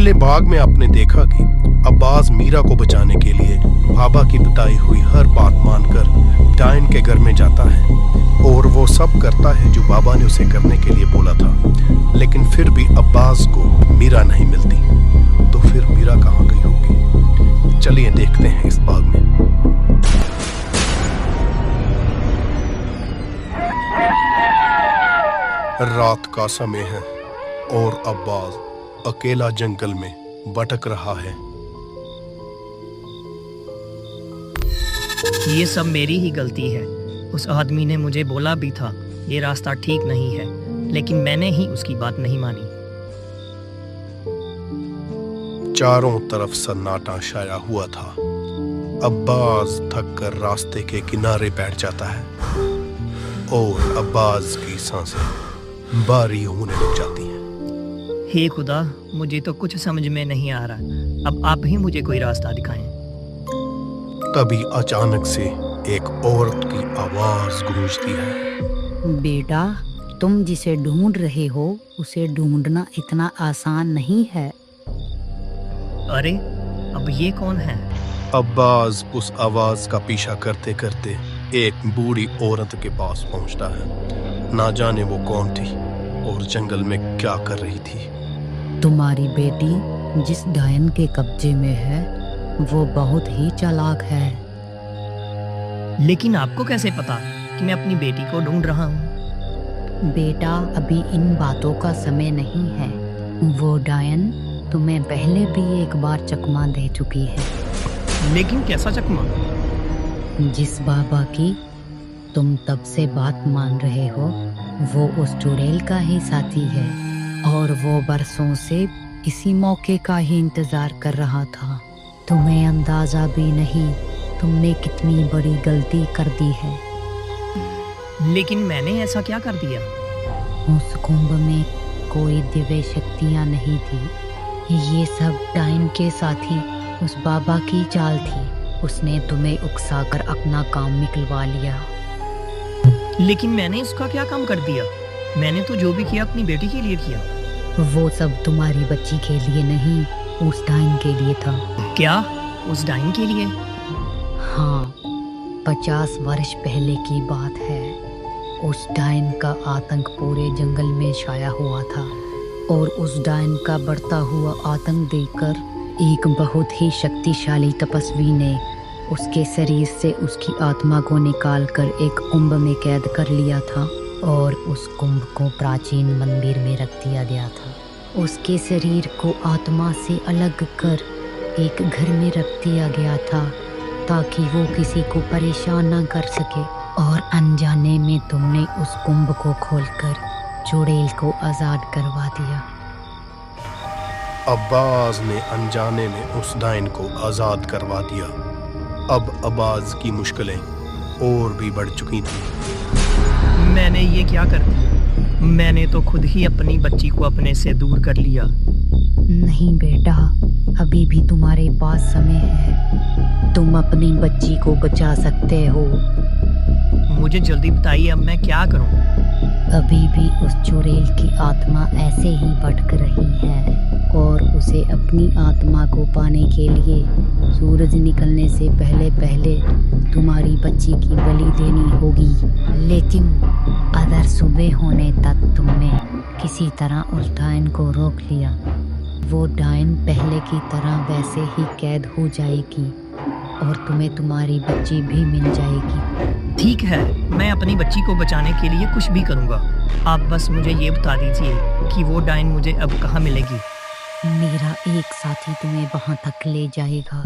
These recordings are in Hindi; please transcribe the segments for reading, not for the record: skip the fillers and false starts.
पहले भाग में आपने देखा कि अब्बास मीरा को बचाने के लिए बाबा की बताई हुई हर बात मानकर डायन के घर में जाता है और वो सब करता है जो बाबा ने उसे करने के लिए बोला था। लेकिन फिर भी अब्बास को मीरा नहीं मिलती। तो फिर मीरा कहाँ गई होगी? चलिए देखते हैं इस भाग में। रात का समय है और अब्बास अकेला जंगल में भटक रहा है। ये सब मेरी ही गलती है। उस आदमी ने मुझे बोला भी था ये रास्ता ठीक नहीं है, लेकिन मैंने ही उसकी बात नहीं मानी। चारों तरफ सन्नाटा छाया हुआ था। अब्बास थक कर रास्ते के किनारे बैठ जाता है और अब्बास की सांसें भारी होने लग जाती हैं। हे खुदा, मुझे तो कुछ समझ में नहीं आ रहा। अब आप ही मुझे कोई रास्ता दिखाएं। तभी अचानक से एक औरत की आवाज गूंजती है। बेटा, तुम जिसे ढूंढ रहे हो उसे ढूंढना इतना आसान नहीं है। अरे, अब ये कौन है? अब्बास उस आवाज का पीछा करते करते एक बूढ़ी औरत के पास पहुंचता है। ना जाने वो कौन थी और जंगल में क्या कर रही थी। तुम्हारी बेटी जिस डायन के कब्जे में है वो बहुत ही चालाक है। लेकिन आपको कैसे पता कि मैं अपनी बेटी को ढूंढ रहा हूँ? बेटा, अभी इन बातों का समय नहीं है। वो डायन तुम्हें पहले भी एक बार चकमा दे चुकी है। लेकिन कैसा चकमा? जिस बाबा की तुम तब से बात मान रहे हो वो उस चुड़ैल का ही साथी है और वो बरसों से इसी मौके का ही इंतजार कर रहा था। तुम्हें अंदाजा भी नहीं तुमने कितनी बड़ी गलती कर दी है। लेकिन मैंने ऐसा क्या कर दिया? उस कुंभ में कोई दिव्य शक्तियां नहीं थी। ये सब डायन के साथी उस बाबा की चाल थी। उसने तुम्हें उकसाकर अपना काम निकलवा लिया। लेकिन मैंने उसका क्या काम कर दिया? मैंने तो जो भी किया अपनी बेटी के लिए किया। वो सब तुम्हारी बच्ची के लिए नहीं, उस डायन के लिए था। क्या? उस डायन के लिए? हाँ, 50 वर्ष पहले की बात है। उस डायन का आतंक पूरे जंगल में छाया हुआ था और उस डायन का बढ़ता हुआ आतंक देखकर एक बहुत ही शक्तिशाली तपस्वी ने उसके शरीर से उसकी आत्मा को निकालकर एक कुंभ में कैद कर लिया था और उस कुंभ को प्राचीन मंदिर में रख दिया गया था। उसके शरीर को आत्मा से अलग कर एक घर में रख दिया गया था ताकि वो किसी को परेशान ना कर सके। और अनजाने में तुमने उस कुंभ को खोलकर चुड़ैल को आजाद करवा दिया। अब्बास ने अनजाने में उस डायन को आजाद करवा दिया। अब अब्बास की मुश्किलें और भी बढ़ चुकी थी। मैंने ये क्या कर दिया? मैंने तो खुद ही अपनी बच्ची को अपने से दूर कर लिया। नहीं बेटा, अभी भी तुम्हारे पास समय है। तुम अपनी बच्ची को बचा सकते हो। मुझे जल्दी बताइए, अब मैं क्या करूं? अभी भी उस चुड़ैल की आत्मा ऐसे ही भटक रही है और उसे अपनी आत्मा को पाने के लिए सूरज निकलने से पहले पहले तुम्हारी बच्ची की बलि देनी होगी। लेकिन अगर सुबह होने तक तुमने किसी तरह उस डायन को रोक लिया, वो डायन पहले की तरह वैसे ही कैद हो जाएगी और तुम्हें तुम्हारी बच्ची भी मिल जाएगी। ठीक है, मैं अपनी बच्ची को बचाने के लिए कुछ भी करूंगा। आप बस मुझे ये बता दीजिए कि वो डायन मुझे अब कहाँ मिलेगी। मेरा एक साथी तुम्हें वहां तक ले जाएगा।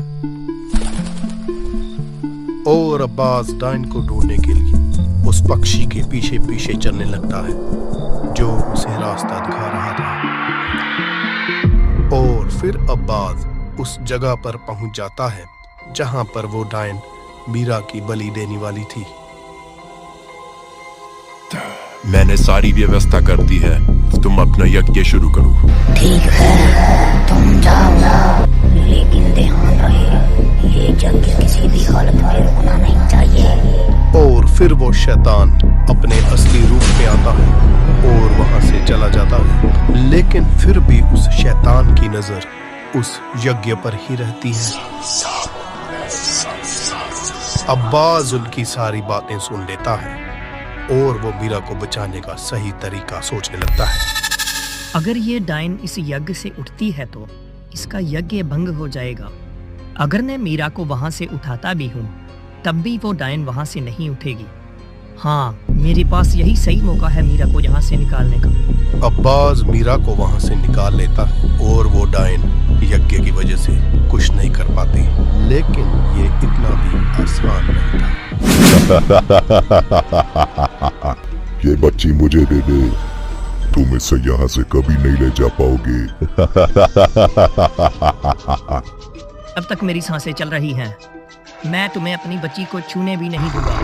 और अब्बास डायन को ढूंढने के लिए उस पक्षी के पीछे पीछे चलने लगता है जो उसे रास्ता दिखा रहा था। और फिर अब्बास उस जगह पर पहुंच जाता है जहां पर वो डायन मीरा की बलि देने वाली थी। मैंने सारी व्यवस्था कर दी है, तुम अपना यज्ञ शुरू करो। ठीक है, तुम जाओ, लेकिन ध्यान रहे ये यज्ञ किसी भी हालत में रुकना नहीं चाहिए। और फिर वो शैतान अपने असली रूप में आता है और वहां से चला जाता है। लेकिन फिर भी उस शैतान की नजर उस यज्ञ पर ही रहती है। अब्बास उनकी सारी बातें सुन लेता है और वो मीरा को बचाने का सही तरीका सोचने लगता है। अगर ये डायन इस यज्ञ से उठती है तो इसका यज्ञ भंग हो जाएगा। अगर मैं मीरा को वहां से उठाता भी हूँ तब भी वो डायन वहां से नहीं उठेगी। हाँ, मेरे पास यही सही मौका है मीरा को यहाँ से निकालने का। अब्बास मीरा को वहां से निकाल लेता है और वो डायन यज्ञ की वजह से कुछ नहीं कर पाती। लेकिन ये इतना भी आसान नहीं था। ये बच्ची मुझे दे दे, तुम इसे यहाँ से कभी नहीं ले जा पाओगे। अब तक मेरी सांसें चल रही हैं। मैं तुम्हें अपनी बच्ची को छूने भी नहीं दूंगा।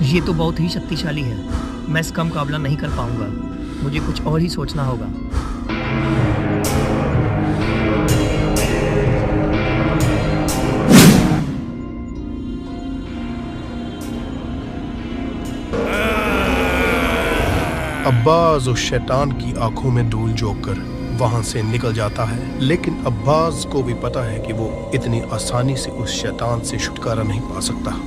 ये तो बहुत ही शक्तिशाली है। मैं इसका मुकाबला नहीं कर पाऊंगा। मुझे कुछ और ही सोचना होगा। अब्बास उस शैतान की आंखों में धूल झोंककर वहां से निकल जाता है। लेकिन अब्बास को भी पता है कि वो इतनी आसानी से उस शैतान से छुटकारा नहीं पा सकता।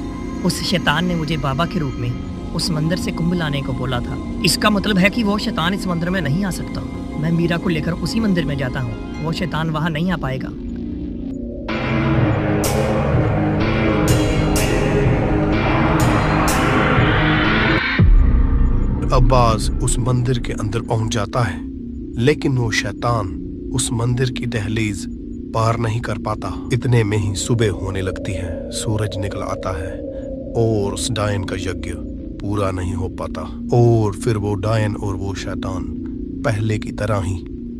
उस शैतान ने मुझे बाबा के रूप में उस मंदिर से कुंभ लाने को बोला था। इसका मतलब है कि वो शैतान इस मंदिर में नहीं आ सकता। मैं मीरा को लेकर उसी मंदिर में जाता हूँ। वो शैतान वहां नहीं आ पाएगा। अब्बास उस मंदिर के अंदर पहुंच जाता है, लेकिन वो शैतान उस मंदिर की दहलीज पार नहीं कर पाता। इतने में ही सुबह होने लगती है, सूरज निकल आता है और उस डायन का यज्ञ पूरा नहीं हो पाता। और फिर वो डायन और वो शैतान पहले की तरह ही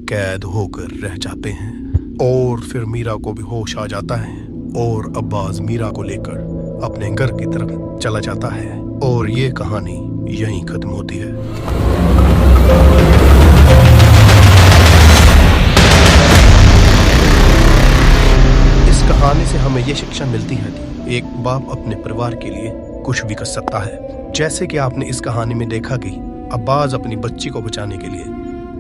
कैद होकर रह जाते हैं। और फिर मीरा को भी होश आ जाता है और अब्बास मीरा को लेकर अपने घर की तरफ चला जाता है। और ये कहानी यहीं खत्म होती है। इस कहानी से हमें ये शिक्षा मिलती है कि एक बाप अपने परिवार के लिए कुछ भी कर सकता है। जैसे कि आपने इस कहानी में देखा कि अब्बास अपनी बच्ची को बचाने के लिए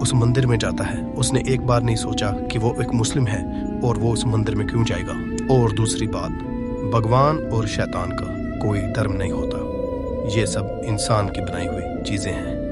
उस मंदिर में जाता है। उसने एक बार नहीं सोचा कि वो एक मुस्लिम है और वो उस मंदिर में क्यों जाएगा। और दूसरी बात, भगवान और शैतान का कोई धर्म नहीं होता। ये सब इंसान की बनाई हुई चीजें हैं।